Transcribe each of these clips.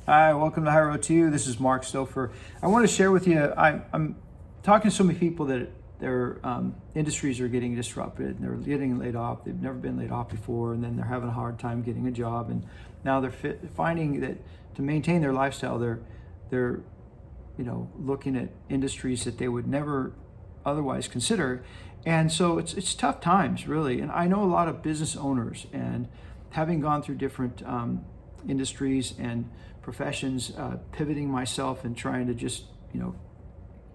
Hi, welcome to High Road to You. This is Mark Stouffer. I want to share with you, I'm talking to so many people that their industries are getting disrupted. They're getting laid off. They've never been laid off before, and then they're having a hard time getting a job. And now they're finding that to maintain their lifestyle, they're looking at industries that they would never otherwise consider. And so it's tough times, really. And I know a lot of business owners, and having gone through different industries and professions, pivoting myself and trying to just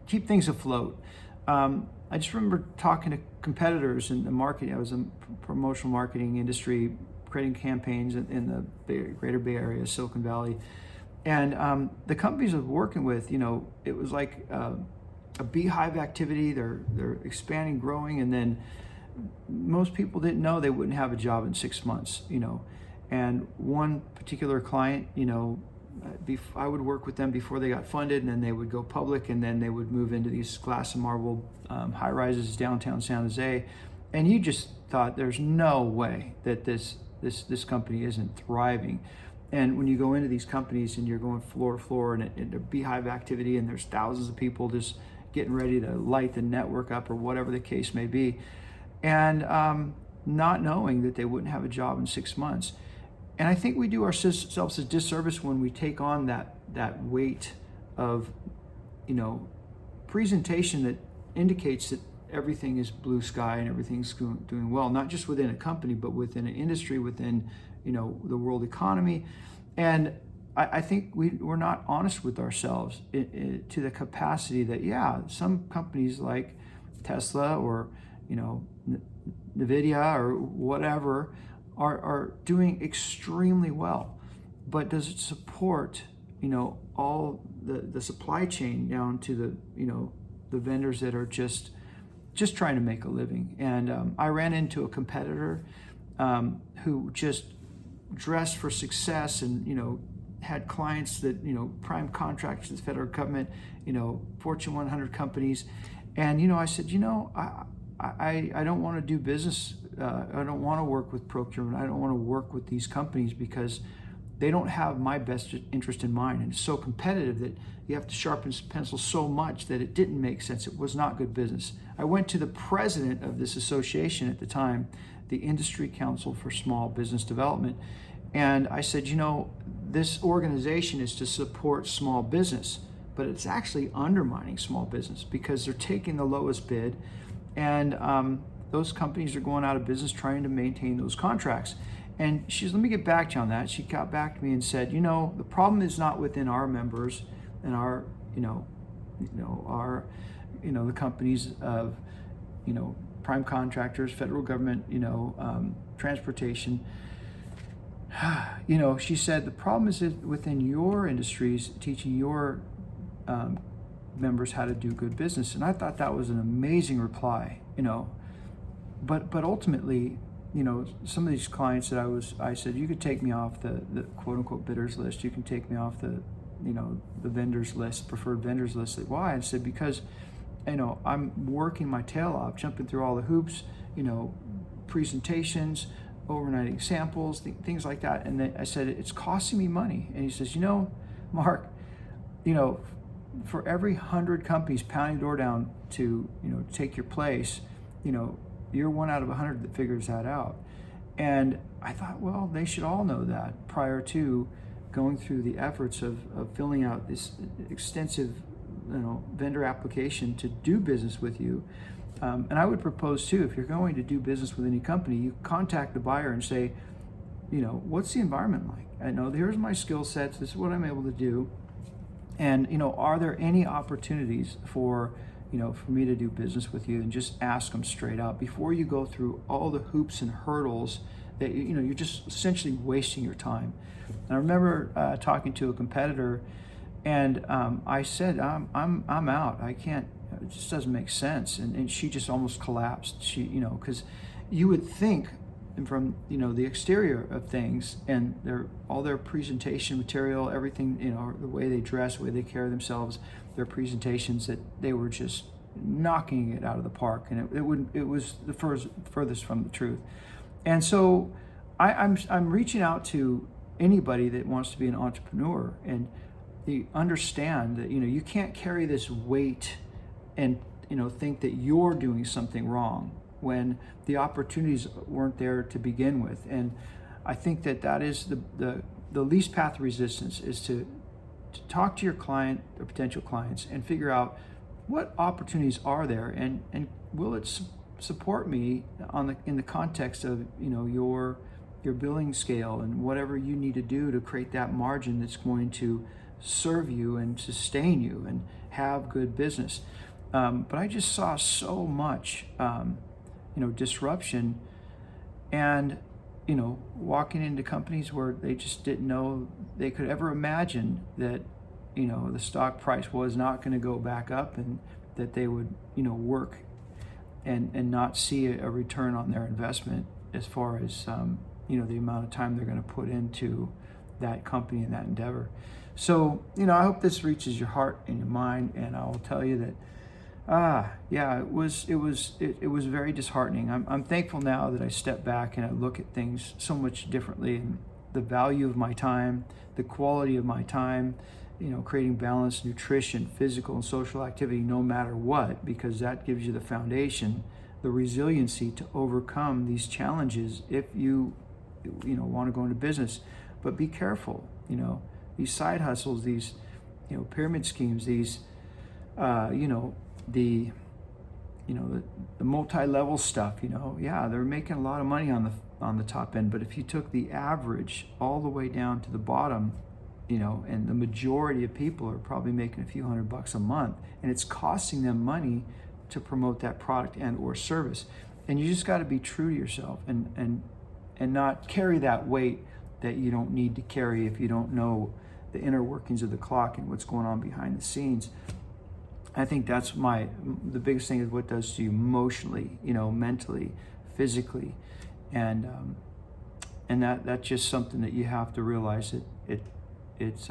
keep things afloat. I just remember talking to competitors in the marketing. I was in promotional marketing industry, creating campaigns in the Greater Bay Area, Silicon Valley, and the companies I was working with, it was like a beehive activity. They're expanding, growing, and then most people didn't know they wouldn't have a job in 6 months. And one particular client, I would work with them before they got funded, and then they would go public, and then they would move into these glass and marble high rises downtown San Jose, and you just thought there's no way that this company isn't thriving. And when you go into these companies and you're going floor to floor, and a beehive activity, and there's thousands of people just getting ready to light the network up or whatever the case may be, and not knowing that they wouldn't have a job in 6 months. And I think we do ourselves a disservice when we take on that weight of, presentation that indicates that everything is blue sky and everything's doing well, not just within a company, but within an industry, within, the world economy. And I think we're not honest with ourselves to the capacity that, some companies like Tesla or, NVIDIA or whatever are doing extremely well, but does it support all the supply chain down to the vendors that are just trying to make a living? And I ran into a competitor who just dressed for success, and had clients that prime contractors with the federal government, Fortune 100 companies, and I said, I don't want to do business. I don't want to work with procurement. I don't want to work with these companies because they don't have my best interest in mind. And it's so competitive that you have to sharpen the pencil so much that it didn't make sense. It was not good business. I went to the president of this association at the time, the Industry Council for Small Business Development, and I said, this organization is to support small business, but it's actually undermining small business because they're taking the lowest bid, and those companies are going out of business trying to maintain those contracts. And let me get back to you on that. She got back to me and said, the problem is not within our members and our, the companies of, prime contractors, federal government, transportation. She said, the problem is within your industries, teaching your members how to do good business. And I thought that was an amazing reply, but ultimately, some of these clients that I said, you could take me off the quote unquote bidders list. You can take me off the vendors list, preferred vendors list. Why? I said, because, I'm working my tail off, jumping through all the hoops, presentations, overnighting samples, things like that. And then I said, it's costing me money. And he says, Mark, for every 100 companies pounding the door down to, take your place, you're one out of 100 that figures that out. And I thought, well, they should all know that prior to going through the efforts of filling out this extensive, vendor application to do business with you. And I would propose too, if you're going to do business with any company, you contact the buyer and say, what's the environment like? I know here's my skill sets. This is what I'm able to do. And, are there any opportunities for me to do business with you? And just ask them straight out before you go through all the hoops and hurdles that, you're just essentially wasting your time. And I remember talking to a competitor, and I said, I'm out. I can't, it just doesn't make sense. And she just almost collapsed. She, because you would think from, the exterior of things and all their presentation material, everything, the way they dress, the way they carry themselves, their presentations, that they were just knocking it out of the park. And it was the furthest from the truth. And so I'm reaching out to anybody that wants to be an entrepreneur. And you understand that, you can't carry this weight and, think that you're doing something wrong when the opportunities weren't there to begin with. And I think that is the least path of resistance, is to talk to your client or potential clients and figure out what opportunities are there, and will it support me in the context of your billing scale and whatever you need to do to create that margin that's going to serve you and sustain you and have good business. But I just saw so much disruption, and walking into companies where they just didn't know they could ever imagine that the stock price was not going to go back up, and that they would work and not see a return on their investment as far as the amount of time they're going to put into that company and that endeavor. So I hope this reaches your heart and your mind, and I will tell you that it was very disheartening. I'm thankful now that I step back and I look at things so much differently, and the value of my time, the quality of my time, creating balanced nutrition, physical and social activity, no matter what, because that gives you the foundation, the resiliency to overcome these challenges if you want to go into business. But be careful, these side hustles, these pyramid schemes, these the multi-level stuff, they're making a lot of money on the top end, but if you took the average all the way down to the bottom, and the majority of people are probably making a few $100 a month, and it's costing them money to promote that product and or service. And you just got to be true to yourself and not carry that weight that you don't need to carry if you don't know the inner workings of the clock and what's going on behind the scenes. I think that's the biggest thing is what it does to you emotionally, mentally, physically, and that's just something that you have to realize that it's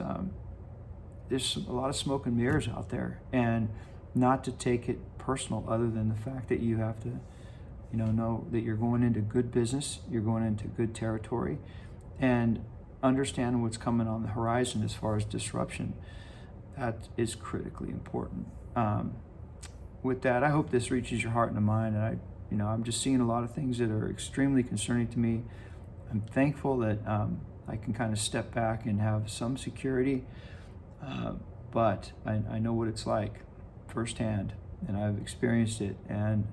there's a lot of smoke and mirrors out there, and not to take it personal, other than the fact that you have to know that you're going into good business, you're going into good territory, and understand what's coming on the horizon as far as disruption. That is critically important. With that, I hope this reaches your heart and mind. And I'm just seeing a lot of things that are extremely concerning to me. I'm thankful that I can kind of step back and have some security, but I know what it's like firsthand, and I've experienced it, and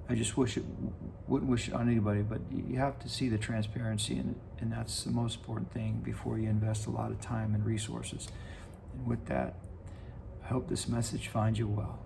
I just wouldn't wish it on anybody. But you have to see the transparency in it, and that's the most important thing before you invest a lot of time and resources. And with that, I hope this message finds you well.